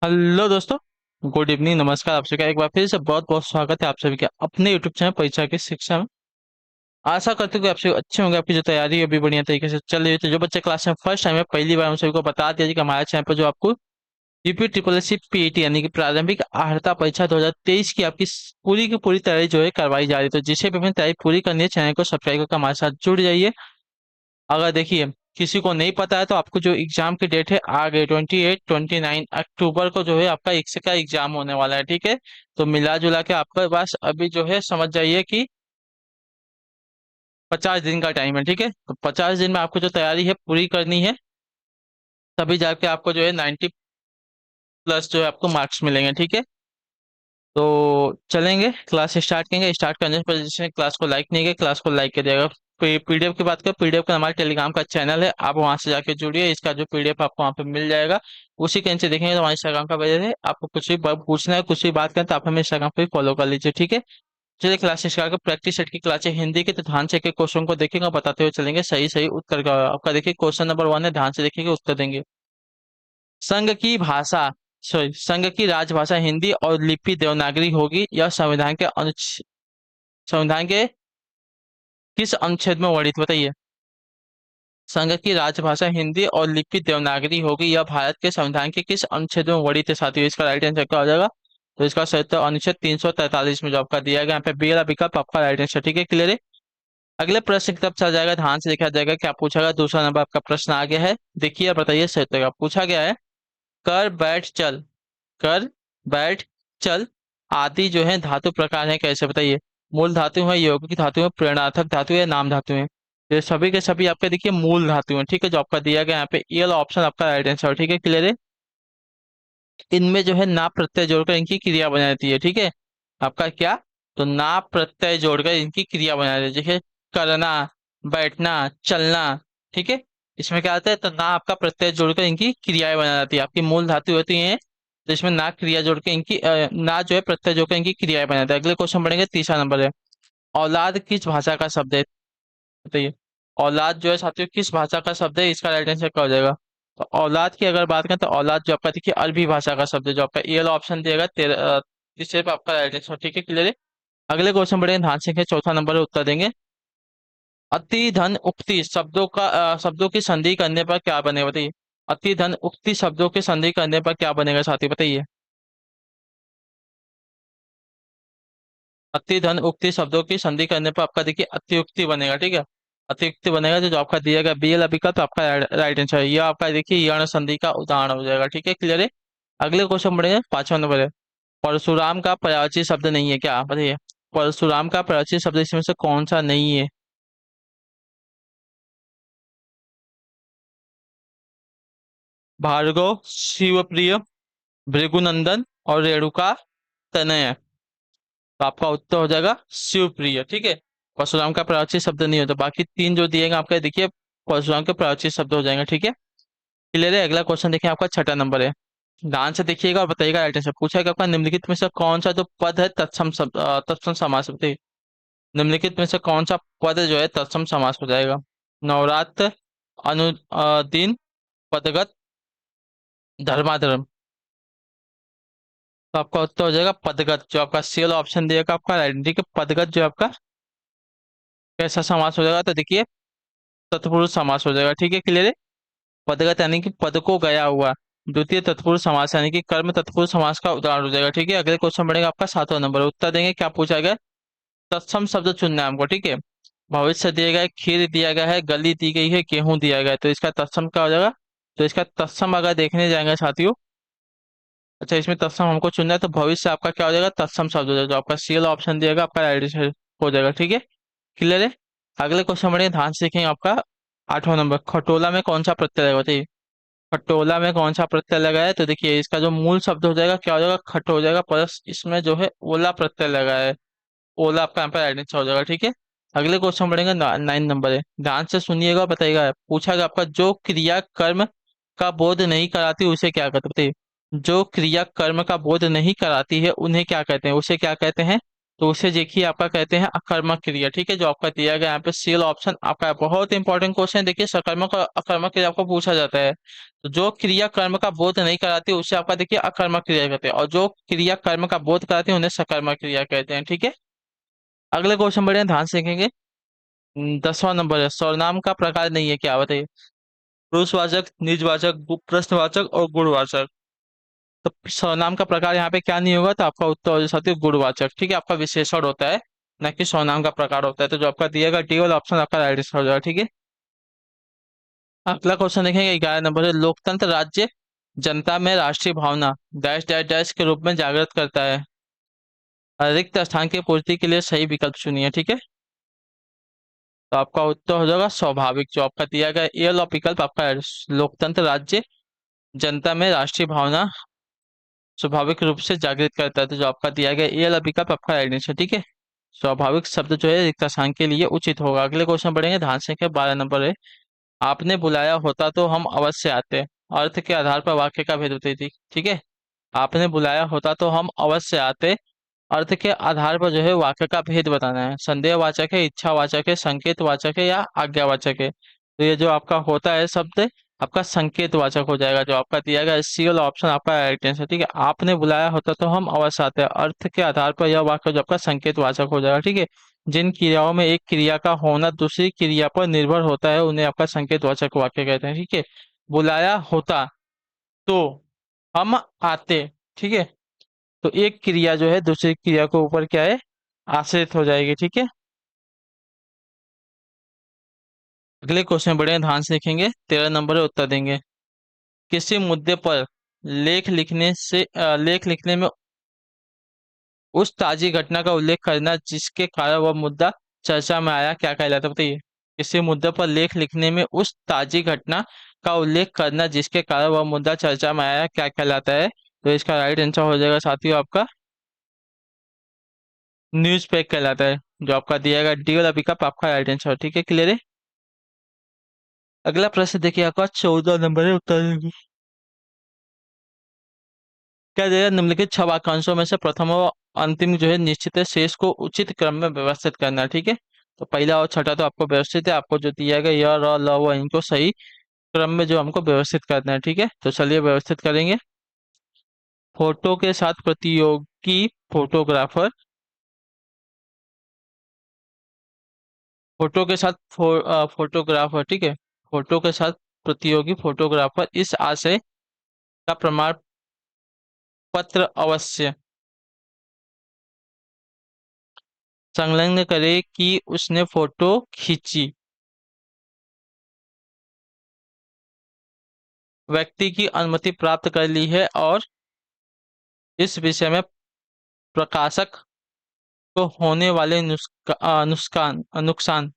Hello दोस्तों। Good evening, नमस्कार। आप सभी का एक बार फिर से बहुत बहुत स्वागत है आप सभी का अपने यूट्यूब चैनल परीक्षा की शिक्षा में। आशा करते हैं कि आप सभी अच्छे होंगे, आपकी जो तैयारी है भी बढ़िया तरीके से चल रही है। तो जो बच्चे क्लास में फर्स्ट टाइम है, पहली बार हम सभी को बता दिया जी कि हमारे चैनल पर जो आपको UP triple S C PET यानी कि प्रारंभिक अर्हता परीक्षा 2023 की आपकी पूरी की पूरी तैयारी जो है करवाई जा रही है। तो जिसे भी अपनी तैयारी पूरी करनी है, चैनल को सब्सक्राइब करके हमारे साथ जुड़ जाइए। अगर देखिए किसी को नहीं पता है तो आपको जो एग्जाम की डेट है आगे 28-29 अक्टूबर को जो है आपका एक का एग्जाम होने वाला है। ठीक है, तो मिला जुला के आपके पास अभी जो है समझ जाइए कि 50 दिन का टाइम है। ठीक है, तो 50 दिन में आपको जो तैयारी है पूरी करनी है, तभी जाके आपको जो है 90+ जो है आपको मार्क्स मिलेंगे। ठीक है, तो चलेंगे क्लास स्टार्ट करेंगे। स्टार्ट करने पर जिसने क्लास को लाइक नहीं किया, क्लास को लाइक कर दिएगा। पीडीएफ की बात करें, पीडीएफ का हमारे टेलीग्राम का चैनल है, आप वहां से जाके जुड़िए। इसका जो पीडीएफ आपको वहां पे मिल जाएगा। उसी के नीचे देखेंगे तो हमारे इंस्टाग्राम का पेज है। आपको कुछ भी पूछना है, कुछ भी बात करें तो आप हमें इंस्टाग्राम पे फॉलो कर लीजिए। ठीक है, चलिए क्लास स्टार्ट कर। प्रैक्टिस सेट की क्लास है हिंदी की, तो ध्यान से क्वेश्चन को देखेंगे और बताते हुए चलेंगे सही सही उत्तर का। आपका देखिए क्वेश्चन नंबर 1 है, ध्यान से देखिएगा, उत्तर देंगे। संघ की भाषा, सॉरी, संघ की राजभाषा हिंदी और लिपि देवनागरी होगी। यह संविधान के किस अनुच्छेद में वर्णित, बताइए। संघ की राजभाषा हिंदी और लिपि देवनागरी होगी, यह भारत के संविधान के किस अनुच्छेद में वर्णित है साथियों। इसका राइट आंसर क्या हो जाएगा? तो इसका सही उत्तर अनुच्छेद 343 में जो आपका दिया गया, यहाँ पे बी वाला विकल्प आपका राइट आंसर। ठीक है, क्लियर है। अगले प्रश्न की तरफ चला जाएगा, ध्यान से देखा जाएगा क्या पूछा गया। दूसरा नंबर आपका प्रश्न आ गया है, देखिए और बताइए सही उत्तर। पूछा गया है, कर बैठ चल, कर बैठ चल आदि जो है धातु प्रकार है कैसे, बताइए। मूल धातु है, यौगिक धातु है, प्रेरणार्थक धातु है, नाम धातु है। ये सभी के सभी आपके देखिए मूल धातु हैं। ठीक है, जो आपका दिया गया यहाँ पे ये वाला ऑप्शन आपका राइट आंसर है। ठीक है, क्लियर है। इनमें जो है ना प्रत्यय जोड़कर इनकी क्रिया बना जाती है। ठीक है, आपका क्या, तो ना प्रत्यय जोड़कर इनकी क्रिया बना जाती है। जैसे करना, बैठना, चलना। ठीक है, इसमें क्या आता है, तो ना आपका प्रत्यय जोड़कर इनकी क्रियाएं बना जाती है। आपकी मूल धातु होती हैं, तो इसमें ना क्रिया जोड़ के इनकी ना जो है प्रत्यय जोड़कर इनकी क्रियाएं बना जाती है। अगले क्वेश्चन बढ़ेंगे, तीसरा नंबर है, औलाद किस भाषा का शब्द है, बताइए। औलाद जो है साथियों किस भाषा का शब्द है, इसका राइट आंसर क्या हो जाएगा? तो औलाद की अगर बात करें तो औलाद जो आपका देखिए अरबी भाषा का शब्द है। जो आपका ये वाला ऑप्शन दिएगा तेरह, तीसरे पे आपका राइट आंसर। ठीक है, क्लियर है। अगले क्वेश्चन बढ़ेंगे, ध्यान से देखिए, चौथा नंबर है, उत्तर देंगे। अति धन उक्ति शब्दों का शब्दों की संधि करने पर क्या बनेगा, बताइए। अति धन उक्ति शब्दों की संधि करने पर क्या बनेगा साथी, बताइए। अति धन उक्ति शब्दों की संधि करने पर आपका देखिए अत्युक्ति बनेगा। ठीक है, अत्युक्ति बनेगा, जो जो आपका दिया गया बी वाला विकल्प आपका राइट आंसर है। ये आपका देखिए यण संधि का उदाहरण हो जाएगा। ठीक है, क्लियर है। अगले क्वेश्चन बढ़ेंगे, पांचवा नंबर है, परशुराम का पर्यायवाची शब्द नहीं है क्या, बताइए। परशुराम का पर्यायवाची शब्द इसमें से कौन सा नहीं है? भार्गव, शिवप्रिय, भृगुनंदन और रेणुका तनय। तो आपका उत्तर हो जाएगा शिवप्रिय। ठीक है, परशुराम का पर्यायवाची शब्द नहीं होता। बाकी तीन जो दिएगा आपका देखिए परशुराम के पर्यायवाची शब्द हो जाएंगे। ठीक है, क्लियर है। अगला क्वेश्चन देखिए, आपका छठा नंबर है, ध्यान से देखिएगा और बताइएगा राइट आंसर। पूछा है कि आपका निम्नलिखित में से कौन सा जो पद है तत्सम तत्सम समास, बताइए। निम्नलिखित में से कौन सा पद जो है तत्सम समास हो जाएगा? नवरात्र, अनु दिन, पदगत, धर्माधर्म। तो आपका उत्तर हो जाएगा पदगत, जो आपका सी वाला ऑप्शन दिएगा आपका राइट। ठीक है, पदगत जो आपका कैसा समास हो जाएगा, तो देखिए तत्पुरुष समास हो जाएगा। ठीक है, क्लियर है। पदगत यानी कि पद को गया हुआ। द्वितीय तत्पुरुष समास यानी कि कर्म तत्पुरुष समास का उदाहरण हो जाएगा। ठीक है, अगले क्वेश्चन बढ़ेगा आपका सातवां नंबर, उत्तर देंगे क्या पूछा गया। तत्सम शब्द चुनना है हमको। ठीक है, भविष्य दिया गया है, खीर दिया गया है, गली दी गई है, गेहूं दिया गया है, तो इसका तत्सम क्या हो जाएगा? तो इसका तत्सम अगर देखने जाएंगे साथियों, अच्छा इसमें तत्सम हमको चुनना है, तो भविष्य आपका क्या हो जाएगा, तत्सम शब्द हो जाएगा। जो आपका सी वाला ऑप्शन दिएगा आपका राइट हो जाएगा। ठीक है, क्लियर है। अगले क्वेश्चन बढ़ेंगे, ध्यान से देखेंगे, आपका आठवां नंबर, खटोला में कौन सा प्रत्यय रहेगा, बताइए। खटोला में कौन सा प्रत्यय लगा है, तो देखिए इसका जो मूल शब्द हो जाएगा क्या हो जाएगा, खट हो जाएगा, प्लस इसमें जो है ओला प्रत्यय लगा है। ओला आपका यहाँ पर आइडेंटिफाई हो जाएगा। ठीक है, अगले क्वेश्चन बढ़ेंगे, 9 नंबर है, ध्यान से सुनिएगा और बताइएगा। पूछा गया आपका, जो क्रिया कर्म का बोध नहीं कराती उसे क्या कहते हैं, बताइए। जो क्रिया कर्म का बोध नहीं कराती है उन्हें क्या कहते हैं, उसे क्या कहते हैं? तो उसे देखिए आपका कहते हैं अकर्मक क्रिया। ठीक है, जो आपका दिया गया यहाँ पे सी वाला ऑप्शन आपका बहुत इंपॉर्टेंट क्वेश्चन। देखिए सकर्मक और अकर्मक क्रिया आपको पूछा जाता है। तो जो क्रिया कर्म का बोध नहीं कराती उसे आपका देखिए अकर्मक क्रिया कहते हैं, और जो क्रिया कर्म का बोध कराती है उन्हें सकर्मक क्रिया कहते हैं। ठीक है, अगले क्वेश्चन बढ़िया ध्यान से देखेंगे। 10वां नंबर है, सर्वनाम का प्रकार नहीं है, क्या बताइए? पुरुषवाचक, निजवाचक, प्रश्नवाचक और गुणवाचक। तो सर्वनाम का प्रकार यहाँ पे क्या नहीं होगा, तो आपका उत्तर हो जाता है गुणवाचक। ठीक है, आपका विशेषण होता है, न कि सर्वनाम का प्रकार होता है। तो जो आपका दिएगा डी वाला ऑप्शन आपका राइट आंसर हो जाएगा। ठीक है, अगला क्वेश्चन देखेंगे 11 नंबर है, लोकतंत्र राज्य जनता में राष्ट्रीय भावना डैश डैश डैश के रूप में जागृत करता है। रिक्त स्थान की पूर्ति के लिए सही विकल्प चुनिए। ठीक है, तो आपका उत्तर हो जाएगा स्वाभाविक। जो आपका दिया गया ए वाला विकल्प आपका है, लोकतंत्र राज्य जनता में राष्ट्रीय भावना स्वाभाविक रूप से जागृत करता है। तो जो आपका दिया गया ए वाला विकल्प आपका राइट आंसर। ठीक है, स्वाभाविक शब्द जो है रिक्त स्थान के लिए उचित होगा। अगले क्वेश्चन बढ़ेंगे ध्यान से, 12 नंबर है, आपने बुलाया होता तो हम अवश्य आते। अर्थ के आधार पर वाक्य का भेद होती थी। ठीक है, आपने बुलाया होता तो हम अवश्य आते, अर्थ के आधार पर जो है वाक्य का भेद बताना है। संदेहवाचक है, इच्छावाचक है, संकेतवाचक है या आज्ञावाचक है। तो ये जो आपका होता है शब्द आपका संकेतवाचक हो जाएगा। जो आपका दिया गया सी वाला ऑप्शन आपका राइट आंसर। ठीक है, आपने बुलाया होता तो हम अवश्य आते हैं, अर्थ के आधार पर यह वाक्य जो आपका संकेतवाचक हो जाएगा। ठीक है, जिन क्रियाओं में एक क्रिया का होना दूसरी क्रिया पर निर्भर होता है उन्हें आपका संकेतवाचक वाक्य कहते हैं। ठीक है, बुलाया होता तो हम आते। ठीक है, तो एक क्रिया जो है दूसरी क्रिया के ऊपर क्या है, आश्रित हो जाएगी। ठीक है, अगले क्वेश्चन बढ़े ध्यान से देखेंगे, 13 नंबर है, उत्तर देंगे। किसी मुद्दे पर लेख लिखने में उस ताजी घटना का उल्लेख करना जिसके कारण वह मुद्दा चर्चा में आया, क्या कहलाता है बताइए? किसी मुद्दे पर लेख लिखने में उस ताजी घटना का उल्लेख करना जिसके कारण वह मुद्दा चर्चा में आया, क्या कहलाता है? तो इसका राइट आंसर हो जाएगा साथियों आपका न्यूज पेज कहलाता है। जो आपका दिया गया डी वाला विकल्प आपका राइट आंसर। ठीक है, क्लियर है। अगला प्रश्न देखिए आपका 14 नंबर है, उत्तर देंगे। क्या दिया निम्नलिखित 6 वाक्यांशों में से प्रथम और अंतिम जो है निश्चित है, शेष को उचित क्रम में व्यवस्थित करना है। ठीक है, तो पहला और छठा तो आपको व्यवस्थित है, आपको जो दिया गया य र ल व इनको सही क्रम में जो हमको व्यवस्थित करना है। ठीक है, तो चलिए व्यवस्थित करेंगे। फोटो के साथ प्रतियोगी फोटोग्राफर, फोटो के साथ फोटोग्राफर। ठीक है, फोटो के साथ प्रतियोगी फोटोग्राफर इस आशय का प्रमाण पत्र अवश्य संलग्न करे कि उसने फोटो खींची। व्यक्ति की अनुमति प्राप्त कर ली है और इस विषय में प्रकाशक को होने वाले नुकसान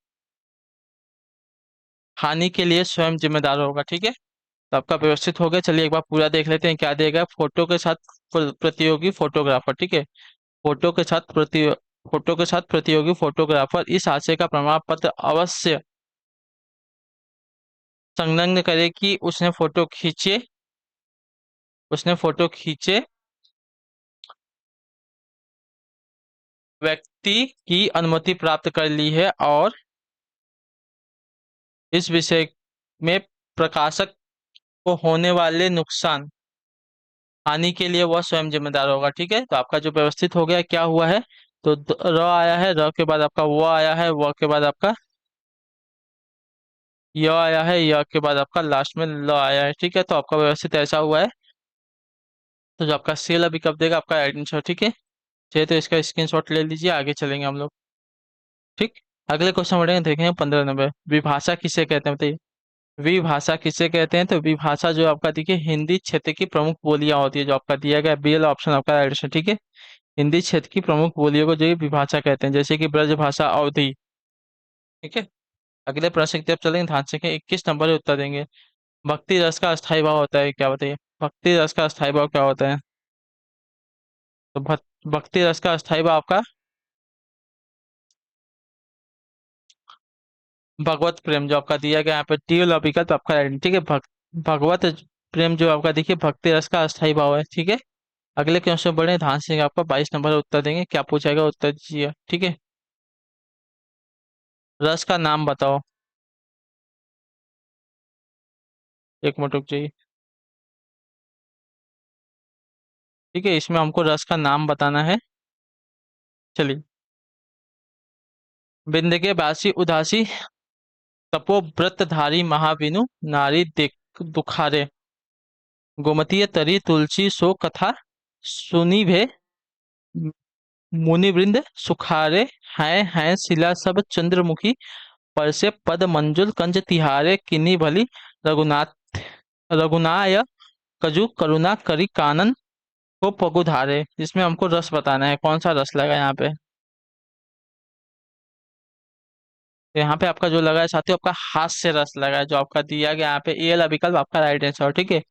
हानि के लिए स्वयं जिम्मेदार होगा। ठीक है, तो आपका व्यवस्थित हो गया। चलिए एक बार पूरा देख लेते हैं क्या देगा। फोटो के साथ प्रतियोगी फोटोग्राफर। ठीक है, फोटो के साथ प्रति फोटो के साथ प्रतियोगी फोटोग्राफर इस आशय का प्रमाण पत्र अवश्य संलग्न करे कि उसने फोटो खींचे, व्यक्ति की अनुमति प्राप्त कर ली है और इस विषय में प्रकाशक को होने वाले नुकसान हानि के लिए वह स्वयं जिम्मेदार होगा। ठीक है, तो आपका जो व्यवस्थित हो गया क्या हुआ है, तो र आया है, र के बाद आपका व आया है, व के बाद आपका य आया है, य के बाद आपका लास्ट में ल आया है। ठीक है, तो आपका व्यवस्थित ऐसा हुआ है। तो जो आपका सेल अभी कब देगा आपका राइट आंसर। ठीक है, चलिए तो इसका स्क्रीनशॉट ले लीजिए, आगे चलेंगे हम लोग। ठीक, अगले क्वेश्चन बढ़ेंगे, देखेंगे 15 नंबर, विभाषा किसे कहते हैं बताइए? विभाषा किसे कहते हैं? तो विभाषा जो आपका देखिए हिंदी क्षेत्र की प्रमुख बोलियां होती है। जो आपका दिया गया बी वाला ऑप्शन आपका राइट आंसर। ठीक है, हिंदी क्षेत्र की प्रमुख बोलियों को जो ये विभाषा कहते हैं, जैसे कि ब्रज भाषा, अवधी। ठीक है, अगले प्रश्न की तरफ चलेंगे ध्यान से, 21 नंबर उत्तर देंगे। भक्ति रस का अस्थायी भाव होता है, क्या बताइए? भक्ति रस का अस्थायी भाव क्या होता है? तो भक्ति रस का अस्थायी भाव आपका भगवत प्रेम। जो आपका दिया गया यहाँ पे टी वाला विकल्प आपका right है। ठीक है, भगवत प्रेम जो आपका देखिए भक्ति रस का अस्थायी भाव है। ठीक है, अगले क्वेश्चन बढ़े, ध्यान से आपका 22 नंबर उत्तर देंगे, क्या पूछेगा उत्तर दीजिए, ठीक है। रस का नाम बताओ। एक मिनट रुक जाइए। ठीक है, इसमें हमको रस का नाम बताना है। चलिए। बिंद के बासी उदासी, तपोव्रतधारी महाविनु, नारी देख दुखारे, गोमतीय तरी तुलसी सो कथा, सुनी भे मुनिवृंद सुखारे, हैं शिला सब चंद्रमुखी, पर से पद मंजुल कंज तिहारे, किन्नी भली रघुनाथ रघुनाय कजु करुणा करी कानन को पगुधारे। इसमें हमको रस बताना है, कौन सा रस लगा यहाँ पे। तो यहाँ पे आपका जो लगा है साथियों, आपका हास्य रस लगा है, जो आपका दिया गया यहाँ पे ए वाला विकल्प आपका राइट आंसर, ठीक है।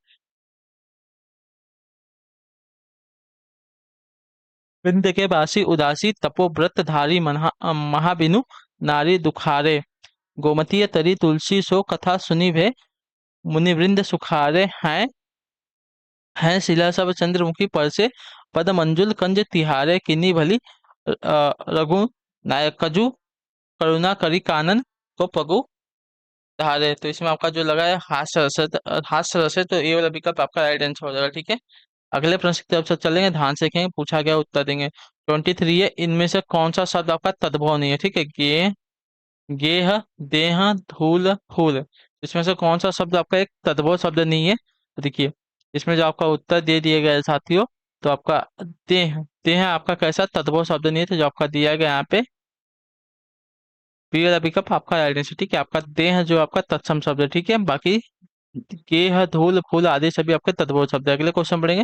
विंध्य के बासी उदासी, तपोव्रत धारी महाबिनु, नारी दुखारे, गोमतीय तरी तुलसी सो कथा सुनी भे, मुनिवृंद सुखारे, हैं शिला सब चंद्रमुखी, पर से पद मंजुल कंज तिहारे, किन्नी भली रघु नायक कजु करुणा करी कानन को पगु धारे। तो इसमें आपका जो लगा है हास्य रस है, हास्य रस है, तो ये वाला विकल्प आपका राइट आंसर हो जाएगा, ठीक है। अगले प्रश्न की तरफ से चलेंगे, ध्यान से देखेंगे, पूछा गया उत्तर देंगे। 23 है, इनमें से कौन सा शब्द आपका तद्भव नहीं है, ठीक है। गेह, देह, धूल, फूल, इसमें से कौन सा शब्द आपका एक तद्भव शब्द नहीं है। तो देखिए, इसमें जो आपका उत्तर दे दिया गया है साथियों, तो आपका देह, देह आपका कैसा तद्भव शब्द नहीं है, तो जो आपका दिया गया यहाँ पे बी वाला विकल्प आपका राइट आंसर, ठीक है। आपका देह जो आपका तत्सम शब्द है, ठीक है। बाकी गेह, धूल, फूल आदि सभी आपके तद्भव शब्द है। अगले क्वेश्चन पढ़ेंगे,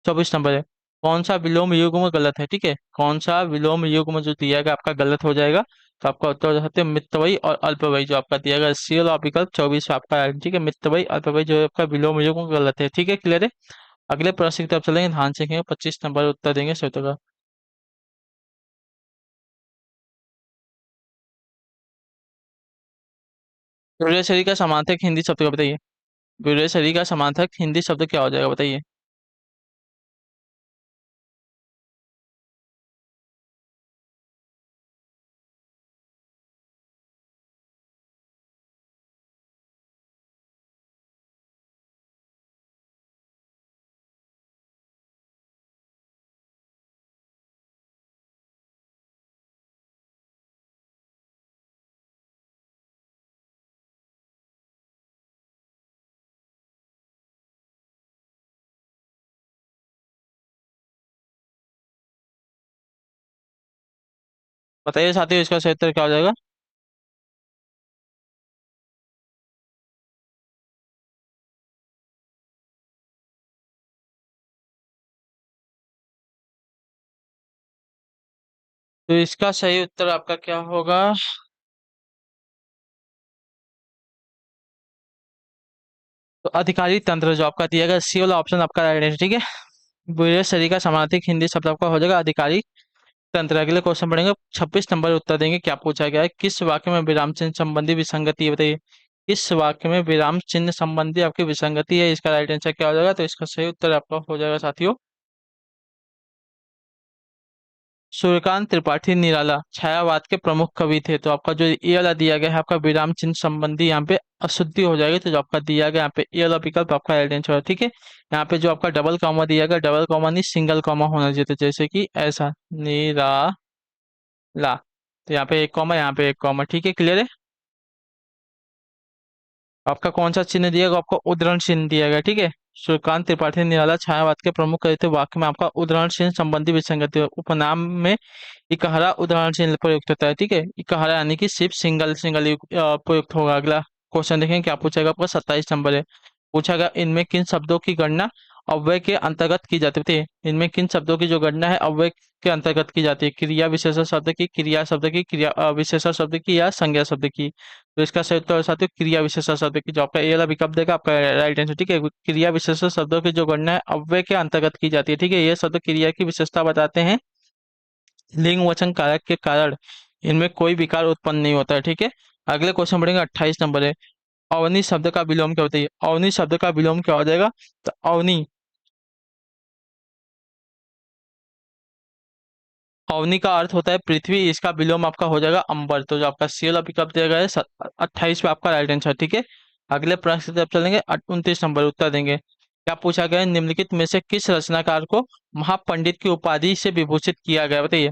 24 नंबर है, कौन सा विलोम युग्म गलत है, ठीक है। कौन सा विलोम युग्म जो दिया गया आपका गलत हो जाएगा। तो आपका उत्तर हो सकते हैं मितव्ययी और अल्पव्ययी, जो आपका दिया गया सी वाला विकल्प 24 आपका है, ठीक है। मितव्ययी अल्पव्ययी जो है आपका विलोम युग्म गलत है, ठीक है, क्लियर है। अगले प्रश्न की तरफ चलेंगे, ध्यान से देखेंगे, 25 नंबर उत्तर देंगे श्वेता का। वीर शरीर का समानार्थक हिंदी शब्द का बताइए। वीर शरीर का समानार्थक हिंदी शब्द क्या हो जाएगा, बताइए। बताइए साथियों, इसका सही उत्तर क्या हो जाएगा। तो इसका सही उत्तर आपका क्या होगा। तो अधिकारी तंत्र जो आपका दिया गया सी वाला ऑप्शन आपका राइट है, ठीक है। बुरे शरीर का समानार्थक हिंदी शब्द आपका हो जाएगा अधिकारी तंत्र। अगले क्वेश्चन पढ़ेंगे, 26 नंबर उत्तर देंगे, क्या पूछा गया है, किस वाक्य में विराम चिन्ह संबंधी विसंगति है, बताइए। किस वाक्य में विराम चिन्ह संबंधी आपकी विसंगति है, इसका राइट आंसर क्या हो जाएगा। तो इसका सही उत्तर आपका हो जाएगा साथियों, सूर्यकांत त्रिपाठी निराला छायावाद के प्रमुख कवि थे। तो आपका जो ये वाला दिया गया है आपका विराम चिन्ह संबंधी यहाँ पे अशुद्धि हो जाएगी, तो जो आपका दिया गया यहाँ पे ये वाला विकल्प आपका राइट आंसर है, ठीक है। यहाँ पे जो आपका डबल कॉमा दिया गया, डबल कॉमा नहीं सिंगल कॉमा होना चाहिए, तो जैसे कि ऐसा निराला, तो यहाँ पे एक कॉमा, यहाँ पे एक कॉमा, ठीक है, क्लियर है। आपका कौन सा चिन्ह दिया गया, आपका उद्धरण चिन्ह दिया गया, ठीक है। सूर्यकांत त्रिपाठी निराला छायावाद के प्रमुख कवि थे, वाक्य में आपका उद्धरण चिन्ह संबंधी विसंगति, उपनाम में इकहरा उदाहरण चिन्ह प्रयुक्त होता है, ठीक है। इकहरा यानी कि सिर्फ सिंगल सिंगल प्रयुक्त होगा। अगला क्वेश्चन देखें, क्या पूछेगा आपका 27 नंबर है, पूछा गया इनमें किन शब्दों की गणना अव्यय के अंतर्गत की जाती है। इनमें किन शब्दों की जो गणना है अव्यय के अंतर्गत की जाती है, क्रिया विशेषण शब्द की, क्रिया शब्द की, क्रिया विशेषण शब्द की, या संज्ञा शब्द की। तो इसका सही उत्तर साथियों क्रिया विशेषण शब्द की, जो आपका ये वाला विकल्प देगा आपका राइट आंसर, ठीक है। क्रिया विशेषण शब्दों की जो गणना है अव्यय के अंतर्गत की जाती है, ठीक है। ये शब्द क्रिया की विशेषता बताते हैं, लिंग वचन कारक के कारण इनमें कोई विकार उत्पन्न नहीं होता है, ठीक है। अगले क्वेश्चन पढ़ेंगे, 28 नंबर है, अवनी शब्द का विलोम क्या होता है। अवनी शब्द का विलोम क्या हो जाएगा। तो अवनी अवनी का अर्थ होता है पृथ्वी, इसका विलोम आपका हो जाएगा अंबर। तो जो आपका सीएल विकल्प दिया गया है 28 पे आपका राइट आंसर। ठीक है, अगले प्रश्न की तरफ चलेंगे। 29 नंबर उत्तर देंगे। क्या पूछा गया है, निम्नलिखित में से किस रचनाकार को महापंडित की उपाधि से विभूषित किया गया है? बताइए,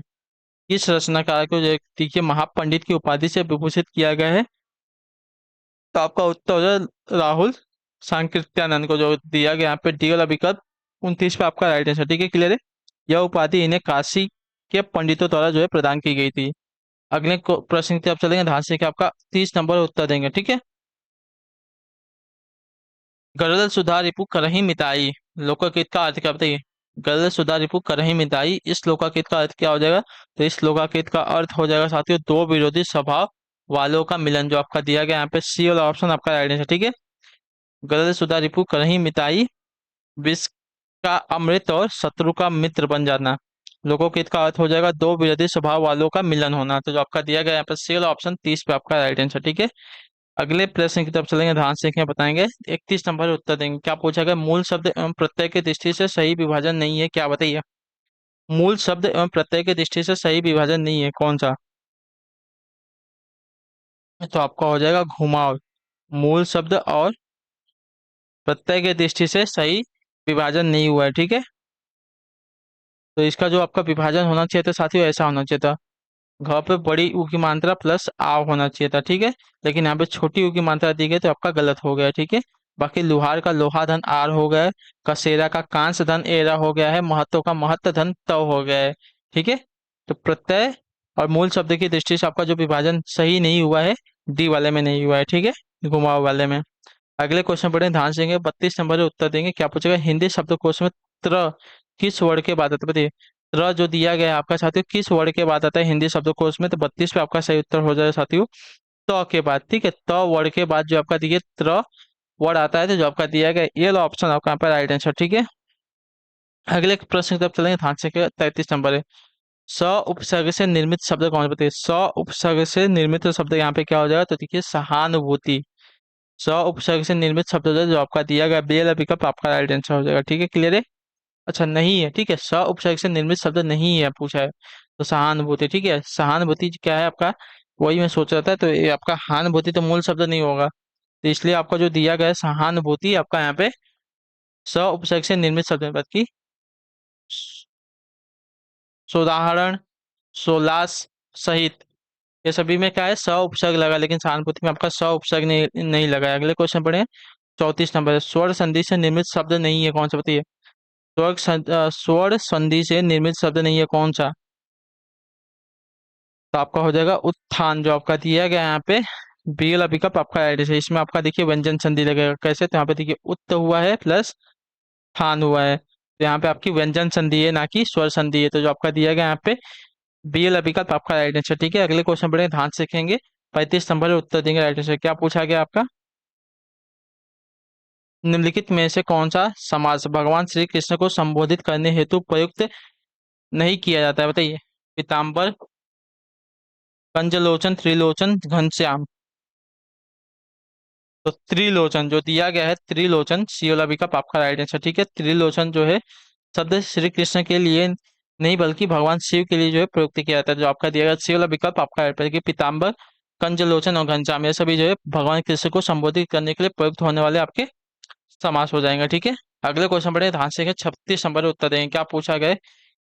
किस रचनाकार को जो देखिए महापंडित की उपाधि से विभूषित किया गया है? तो आपका उत्तर हो जाए राहुल सांकृत्यानंद को जो दिया गया यहाँ पे डी वाला विकल्प 29 पे आपका राइट आंसर। ठीक है, क्लियर है। यह उपाधि इन्हें काशी के पंडितों द्वारा जो है प्रदान की गई थी। अगले प्रश्न की तरफ चलेंगे, ध्यान से कि आपका 30 नंबर उत्तर देंगे। ठीक है, गरल सुधा रिपु करहि मिताई, लोकगीत का अर्थ क्या बताइए? गरल सुधा रिपु करहि मिताई, इस लोकगीत का अर्थ क्या हो जाएगा? तो इस लोकगीत का अर्थ हो जाएगा साथियों दो विरोधी स्वभाव वालों का मिलन, जो आपका दिया गया यहाँ पे सी वाला ऑप्शन आपका राइट आंसर। ठीक है, गरल सुधा रिपु करहि मिताई, विष का अमृत और शत्रु का मित्र बन जाना। लोकगीत का अर्थ हो जाएगा दो विरोधी स्वभाव वालों का मिलन होना। तो जो आपका दिया गया यहाँ पे सी वाला ऑप्शन 30 पे आपका राइट आंसर। ठीक है, अगले प्रश्न की तरफ चलेंगे, ध्यान से क्या बताएंगे। 31 नंबर उत्तर देंगे। क्या पूछा गया, मूल शब्द एवं प्रत्यय की दृष्टि से सही विभाजन नहीं है, क्या बताइए? मूल शब्द एवं प्रत्यय की दृष्टि से सही विभाजन नहीं है, कौन सा? तो आपका हो जाएगा घुमाव। मूल शब्द और प्रत्यय की दृष्टि से सही विभाजन नहीं हुआ है। ठीक है, तो इसका जो आपका विभाजन होना चाहिए था साथियों, ऐसा होना चाहिए था। घ पे बड़ी ऊ की मात्रा प्लस आ होना चाहिए था। ठीक है, लेकिन यहाँ पे छोटी ऊ की मात्रा दी गई तो आपका गलत हो गया। ठीक है, बाकी लुहार का लोहा धन आर हो गया है, कसेरा का कांस धन एरा हो गया है, महत्व का महत्व धन तव हो गया है। ठीक है, तो प्रत्यय और मूल शब्द की दृष्टि से आपका जो विभाजन सही नहीं हुआ है, डी वाले में नहीं हुआ है। ठीक है, घुमाव वाले में। अगले क्वेश्चन पढ़े, ध्यान से देंगे। 32 नंबर उत्तर देंगे। क्या पूछेगा, हिंदी शब्दकोश में त्र किस वर्ड के बाद आता है? बताइए, त्र जो दिया गया है आपका साथियों किस वर्ड के बाद आता है हिंदी शब्दकोश में? तो 32 पे आपका सही उत्तर हो जाएगा साथियों त के बाद। ठीक है, त वर्ड के बाद जो आपका दिए त्र वर्ड आता है, तो जो आपका दिया गया ये वाला ऑप्शन आपका यहाँ पर राइट आंसर। ठीक है, अगले प्रश्न की तरफ चलेंगे, ध्यान से। 33 नंबर है। स उपसर्ग से निर्मित शब्द कौन सा? बताइए, स उपसर्ग से निर्मित शब्द यहाँ पे क्या हो जाएगा? तो देखिए सहानुभूति। स उपसर्ग से निर्मित शब्द जो आपका दिया गया बेल विकल्प आपका राइट आंसर हो जाएगा। ठीक है, क्लियर है। अच्छा नहीं है, ठीक है, स उपसर्ग से निर्मित शब्द नहीं है पूछा है, तो सहानुभूति। ठीक है, सहानुभूति क्या है आपका, वही मैं सोच रहा था। तो ये आपका हानुभूति तो मूल शब्द नहीं होगा, तो इसलिए आपका जो दिया गया है सहानुभूति आपका यहाँ पे स उपसर्ग से निर्मित शब्द है। बाकी सोदाहरण, सोलास, सहित, ये सभी में क्या है स उपसर्ग लगा, लेकिन सहानुभूति में आपका स उपसर्ग नहीं लगा है। अगले क्वेश्चन पढ़े। 34 नंबर है। स्वर संधि से निर्मित शब्द नहीं है, कौन सा बताइए? स्वर संधि से निर्मित शब्द नहीं है, कौन सा? तो आपका हो जाएगा उत्थान, जो आपका दिया गया है यहाँ पे बी वाला विकल्प आपका राइट है। इसमें आपका देखिए व्यंजन संधि लगेगा कैसे, तो यहाँ पे देखिए उत्त हुआ है प्लस थान हुआ है, तो यहाँ पे आपकी व्यंजन संधि है ना कि स्वर संधि है। तो जो आपका दिया गया यहाँ पे बी वाला विकल्प आपका राइट आंसर। ठीक है, अगले क्वेश्चन पढ़ेंगे, ध्यान से सीखेंगे। 35 नंबर उत्तर देंगे राइट आंसर। क्या पूछा गया आपका, निम्नलिखित में से कौन सा समास भगवान श्री कृष्ण को संबोधित करने हेतु प्रयुक्त नहीं किया जाता है? बताइए, पीताम्बर, पंचलोचन, त्रिलोचन, घनश्याम। तो त्रिलोचन जो दिया गया है, त्रिलोचन सी वाला विकल्प आपका राइट आंसर। ठीक है, त्रिलोचन जो है शब्द श्री कृष्ण के लिए नहीं बल्कि भगवान शिव के लिए जो है प्रयुक्त किया जाता है। जो आपका दिया गया सी वाला विकल्प आपका राइट है कि पीताम्बर, कंजलोचन और घनश्याम ये सभी जो है भगवान कृष्ण को संबोधित करने के लिए प्रयुक्त होने वाले आपके समास हो जाएंगे। ठीक है, अगले क्वेश्चन पढ़े, ध्यान से 36 नंबर उत्तर देंगे। क्या पूछा गया है?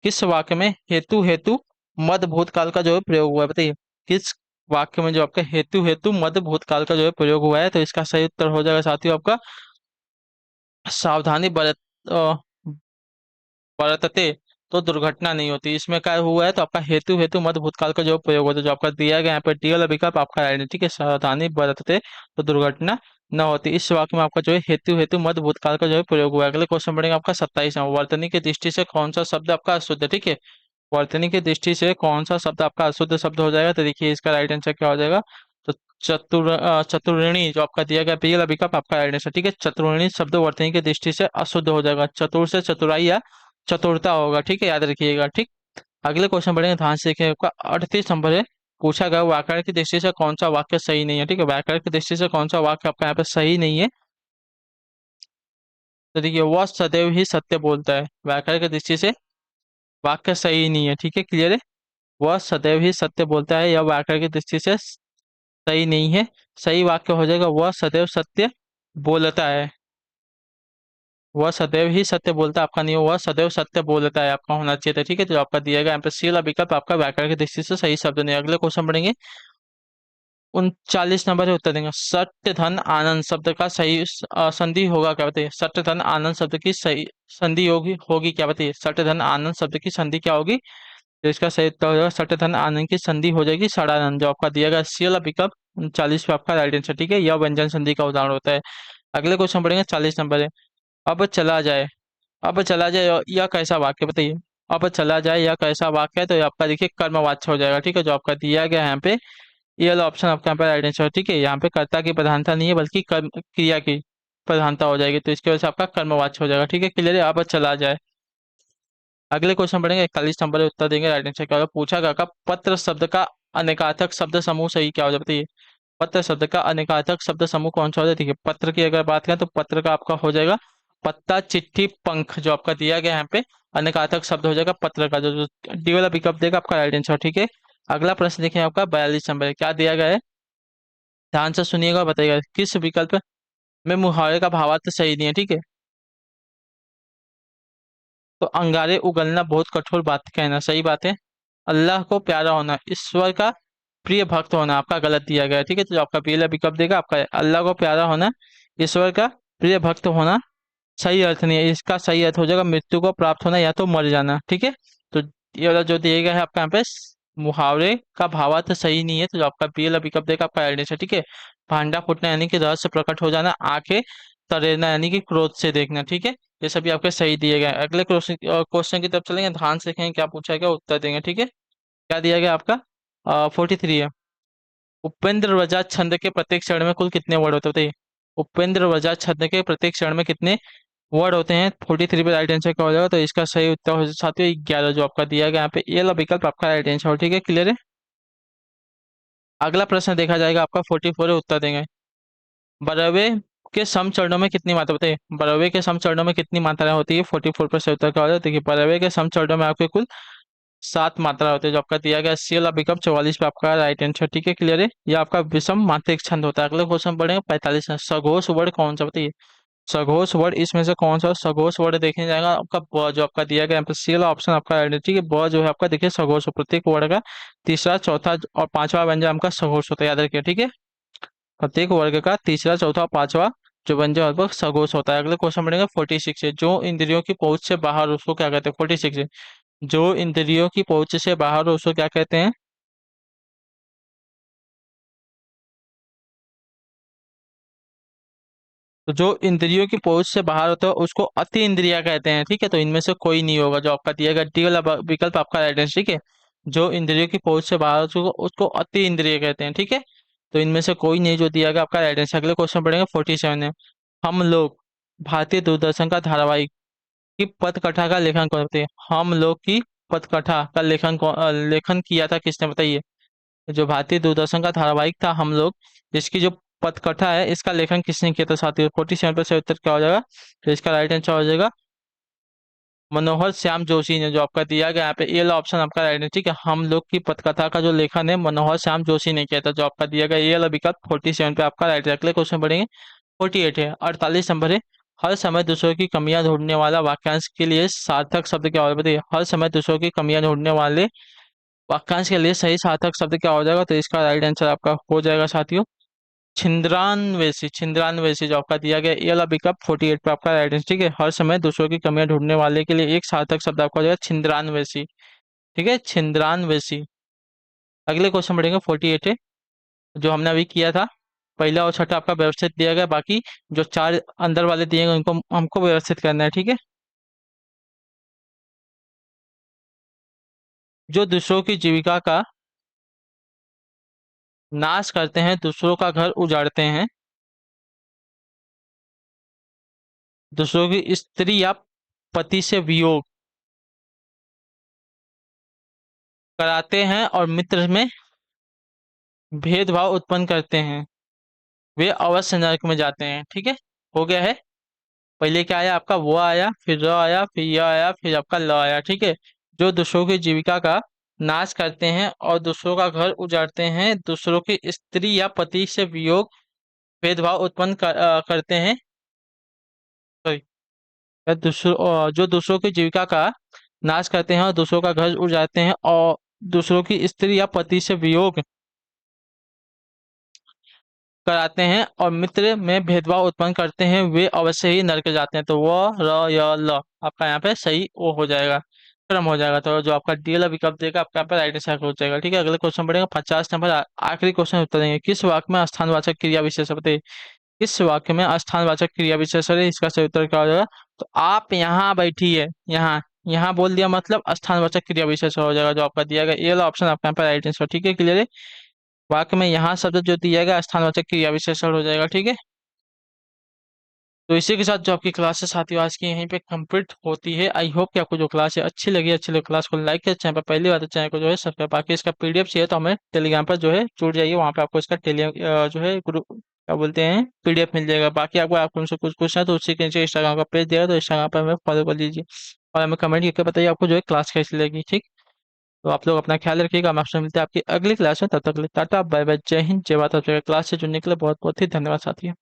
किस वाक्य में हेतु हेतु मद भूतकाल का जो है प्रयोग हुआ है? बताइए, किस वाक्य में जो आपका हेतु हेतु मद भूतकाल का जो है प्रयोग हुआ है? तो इसका सही उत्तर हो जाएगा साथियों आपका सावधानी बरतते तो दुर्घटना नहीं होती। इसमें क्या हुआ है? तो आपका हेतु हेतु मद भूतकाल का जो प्रयोग होता है, जो आपका दिया गया यहाँ पे डी वाला विकल्प आपका राइट है। ठीक है, सावधानी बरतते तो दुर्घटना न होती, इस वाक्य में आपका जो है हेतु हेतु मद भूतकाल का जो है प्रयोग हुआ है। अगले क्वेश्चन पढ़ेंगे आपका 27वां, वर्तनी की दृष्टि से कौन सा शब्द आपका अशुद्ध है? ठीक है, वर्तनी की दृष्टि से कौन सा शब्द आपका अशुद्ध शब्द हो जाएगा? तो देखिए इसका राइट आंसर क्या हो जाएगा, तो चतुर्णी जो आपका दिया गया पी वाला विकल्प आपका राइट आंसर। ठीक है, चतुर्णी शब्द वर्तनी की दृष्टि से अशुद्ध हो जाएगा, चतुर से चतुराई या चतुरता होगा। ठीक है, याद रखिएगा। ठीक, अगले क्वेश्चन पढ़ेंगे, ध्यान से देखिए। आपका 38 नंबर है। पूछा गया व्याकरण की दृष्टि से कौन सा वाक्य सही नहीं है? ठीक है, व्याकरण की दृष्टि से कौन सा वाक्य आपका यहाँ पे सही नहीं है? तो देखिए वह सदैव ही सत्य बोलता है, व्याकरण की दृष्टि से वाक्य सही नहीं है। ठीक है, क्लियर है। वह सदैव ही सत्य बोलता है, यह व्याकरण की दृष्टि से सही नहीं है। सही वाक्य हो जाएगा वह सदैव सत्य बोलता है। वह सदैव ही सत्य बोलता है आपका नहीं, वह सदैव सत्य बोलता है आपका होना चाहिए था। ठीक है, तो आपका दिया गया यहाँ पे सी वाला विकल्प आपका व्याकरण की दृष्टि से सही शब्द नहीं है। अगले क्वेश्चन पढ़ेंगे। 39 नंबर है, उत्तर देंगे। सत्य धन आनंद शब्द का सही संधि होगा क्या बताइए। सत्य धन आनंद शब्द की सही संधि होगी होगी क्या बताइए। सत्य धन आनंद शब्द की संधि क्या होगी। तो इसका सही उत्तर हो जाएगा सत्य धन आनंद की संधि हो जाएगी सड़ानंद, जो आपका दिया गया सी वाला विकल्प 39 पे आपका राइट आंसर। ठीक है, यह व्यंजन संधि का उदाहरण होता है। अगले क्वेश्चन पढ़ेंगे, 40 नंबर है। अब चला जाए। अब चला जाए यह कैसा वाक्य बताइए। अब चला जाए यह कैसा वाक्य है, तो ये आपका देखिए कर्मवाच्य हो जाएगा। ठीक है, जो आपका दिया गया है यहाँ पे ये वाला ऑप्शन आपका यहाँ पे राइट आंसर है। ठीक है, यहाँ पे कर्ता की प्रधानता नहीं है बल्कि कर्म क्रिया की प्रधानता हो जाएगी, तो इसकी वजह से आपका कर्मवाच्य हो जाएगा। ठीक है, क्लियर है। अब चला जाए। अगले क्वेश्चन पढ़ेंगे, 41 नंबर है, उत्तर देंगे। राइट आंसर क्या होगा, पूछा गया का पत्र शब्द का अनेकार्थक शब्द समूह सही क्या हो जाए बताइए। पत्र शब्द का अनेकार्थक शब्द समूह कौन सा हो जाए। देखिए, पत्र की अगर बात करें तो पत्र का आपका हो जाएगा पत्ता, चिट्ठी, पंख, जो आपका दिया गया है यहाँ पे अनेकार्थक शब्द हो जाएगा पत्र का, जो डी वाला विकल्प देगा आपका राइट आंसर। ठीक है, अगला प्रश्न देखिए आपका 42 नंबर है, क्या दिया गया है, ध्यान से सुनिएगा और बताइएगा किस विकल्प में मुहावरे का भावार्थ सही नहीं है। ठीक है, तो अंगारे उगलना बहुत कठोर बात कहना सही बात है। अल्लाह को प्यारा होना, ईश्वर का प्रिय भक्त होना आपका गलत दिया गया है। ठीक है, तो जो आपका पहला विकल्प देगा आपका अल्लाह को प्यारा होना, ईश्वर का प्रिय भक्त होना सही अर्थ नहीं है। इसका सही अर्थ हो जाएगा मृत्यु को प्राप्त होना या तो मर जाना। ठीक है, तो ये वाला जो दिया गया है आपका यहाँ पे मुहावरे का भावार्थ सही नहीं है, तो जो आपका पहला विकल्प देगा आपका आइडेंस है। ठीक है, भांडा फूटना यानी कि रहस्य प्रकट हो जाना, आंखें तरेना यानी कि क्रोध से देखना। ठीक है, ये सभी आपके सही दिए गए हैं। अगले क्वेश्चन क्वेश्चन की तरफ चलेंगे, ध्यान से देखेंगे क्या पूछा गया, उत्तर देंगे। ठीक है, क्या दिया गया आपका 43 है। उपेंद्र वजा छंद के प्रत्येक चरण में कुल कितने वर्ड होते हैं बताइए। उपेंद्र वजा छंद के प्रत्येक चरण में कितने वर्ड होते हैं। 43 पे राइट आंसर क्या हो जाएगा, तो इसका सही उत्तर हो साथियों 11, जो आपका दिया गया यहाँ पे ये वाला विकल्प आपका राइट आंसर हो। ठीक है, क्लियर है। अगला प्रश्न देखा जाएगा आपका 44 है, उत्तर देंगे। बरवे के सम चरणों में कितनी मात्रा बताइए। बरवे के सम चरणों में कितनी मात्राएं होती है। 44 पर से उत्तर क्या हो जाएगा, देखिए बरवे के सम चरणों में आपके कुल 7 मात्रा होते हैं, जो आपका दिया गया सी वाला विकल्प 44 पे आपका राइट आंसर। ठीक है, क्लियर है। यह आपका विषम मात्रिक छंद होता है। अगले क्वेश्चन पढ़ेंगे 45 में, सघोष वर्ड कौन सा बताइए। सघोष वर्ड इसमें से कौन सा सघोष वर्ड देखने जाएगा आपका ब, जो आपका दिया गया यहाँ पे सी वाला ऑप्शन आपका right है। ठीक है, ब जो है आपका देखिए सघोष प्रत्येक वर्ड का तीसरा चौथा और पांचवा व्यंजन आपका सघोष होता है, याद रखिए। ठीक है, प्रत्येक वर्ग का तीसरा चौथा और पांचवा जो व्यंजन आपका सघोष होता है। अगले क्वेश्चन पढ़ेंगे 46 है, जो इंद्रियों की पहुंच से बाहर उसको क्या कहते हैं। 46 है, जो इंद्रियों की पहुंच से बाहर हो उसको क्या कहते हैं। तो जो इंद्रियों की पहुंच से बाहर होता है उसको अति इंद्रिया कहते हैं। ठीक है, तो इनमें से कोई नहीं होगा, जो आपका दिया गया डी वाला विकल्प आपका राइट है। ठीक है, जो इंद्रियों की पहुंच से बाहर होता है उसको अति इंद्रिय कहते हैं। ठीक है, तो इनमें से कोई नहीं जो दिया गया आपका राइट आंसर। अगले क्वेश्चन पढ़ेंगे 47 है। हम लोग भारतीय दूरदर्शन का धारावाहिक की पटकथा का लेखन कौन करते हैं। हम लोग की पटकथा का लेखन किया था किसने बताइए। जो भारतीय दूरदर्शन का धारावाहिक था हम लोग, इसकी जो पटकथा है इसका लेखन किसने किया था साथियों। 47 पर से उत्तर क्या हो जाएगा, तो इसका राइट आंसर हो जाएगा मनोहर श्याम जोशी ने, जो आपका दिया गया यहाँ पे ये वाला ऑप्शन आपका राइट है। ठीक है, हम लोग की पटकथा का जो लेखन है मनोहर श्याम जोशी ने किया था, जो आपका दिया गया ये वाला विकल्प 47 पे आपका राइट है। अगले क्वेश्चन पढ़ेंगे 48 है, 48 नंबर है। हर समय दूसरों की कमियां ढूंढने वाला वाक्यांश के लिए सार्थक शब्द क्या होगा बताइए। हर समय दूसरों की कमियां ढूंढने वाले वाक्यांश के लिए सही सार्थक शब्द क्या हो जाएगा, तो इसका राइट आंसर आपका हो जाएगा साथियों छिंद्रानवेशी। छिंद्रानवेशी जो आपका दिया गया ये वाला विकल्प 48 पे आपका राइट आंसर। ठीक है, हर समय दूसरों की कमियां ढूंढने वाले के लिए एक सार्थक शब्द आपका हो जाएगा छिंद्रानवेशी। ठीक है, छिंद्रानवेशी। अगले क्वेश्चन बढ़ेंगे 48 है, जो हमने अभी किया था। पहला और छठा आपका व्यवस्थित दिया गया, बाकी जो चार अंदर वाले दिए गए उनको हमको व्यवस्थित करना है। ठीक है, जो दूसरों की जीविका का नाश करते हैं, दूसरों का घर उजाड़ते हैं, दूसरों की स्त्री या पति से वियोग कराते हैं और मित्र में भेदभाव उत्पन्न करते हैं, वे अवश्य नरक में जाते हैं। ठीक है, हो गया है। पहले क्या आया आपका वो आया, फिर र आया, फिर य आया, फिर आपका ल आया। ठीक है, जो दूसरों की जीविका का नाश करते हैं और दूसरों का घर उजाड़ते हैं, दूसरों की स्त्री या पति से वियोग, भेदभाव उत्पन्न करते हैं। सॉरी, जो दूसरों की जीविका का नाश करते हैं और दूसरों का घर उजाड़ते हैं और दूसरों की स्त्री या पति से वियोग कराते हैं और मित्र में भेदभाव उत्पन्न करते हैं, वे अवश्य ही नरक जाते हैं। तो वो र य ल आपका यहाँ पे सही वो हो जाएगा, क्रम हो जाएगा। तो जो आपका डी वाला विकल्प देगा आपका यहाँ पे राइट आंसर हो जाएगा। ठीक है, अगले क्वेश्चन पढ़ेगा 50 नंबर, आखिरी क्वेश्चन उत्तर देंगे। किस वाक्य में स्थानवाचक क्रिया विशेषण बताइए। किस वाक्य में स्थानवाचक क्रिया विशेषण है, इसका सही उत्तर क्या हो जाएगा। तो आप यहाँ बैठिए, यहाँ यहाँ बोल दिया मतलब स्थानवाचक क्रिया विशेषण हो जाएगा, जो आपका दिया गया ये वाला ऑप्शन आपका यहाँ पे राइट आंसर। ठीक है, क्लियर है। वाक्य में यहाँ शब्द जो दिया गया स्थानवाचक क्रिया विशेषण हो जाएगा। ठीक है, तो इसी के साथ जो आपकी क्लास है साथियों आज की यहीं पे कंप्लीट होती है। आई होप कि आपको जो क्लास है अच्छी लगी, अच्छी लगी क्लास को लाइक किया, चैनल पर पहली बार तो चैनल को जो है सब्सक्राइब। बाकी इसका पीडीएफ चाहिए तो हमें टेलीग्राम पर जो है जुड़ जाइए, वहाँ पे आपको इसका टेलीग्राम जो है ग्रुप क्या बोलते हैं पीडीएफ मिल जाएगा। बाकी आपको हमसे कुछ पूछना है तो उसी के नीचे इंस्टाग्राम का पेज दिया तो इंस्टाग्राम पर हमें फॉलो कर लीजिए और हमें कमेंट करके बताइए आपको जो है क्लास कैसी लगी। ठीक, तो आप लोग अपना ख्याल रखिएगा, हम आपसे मिलते हैं आपकी अगली क्लास में। तब तक के लिए टाटा बाय बाय, जय हिंद, जय भारत। क्लास से जुड़ने के लिए बहुत बहुत ही धन्यवाद साथियों।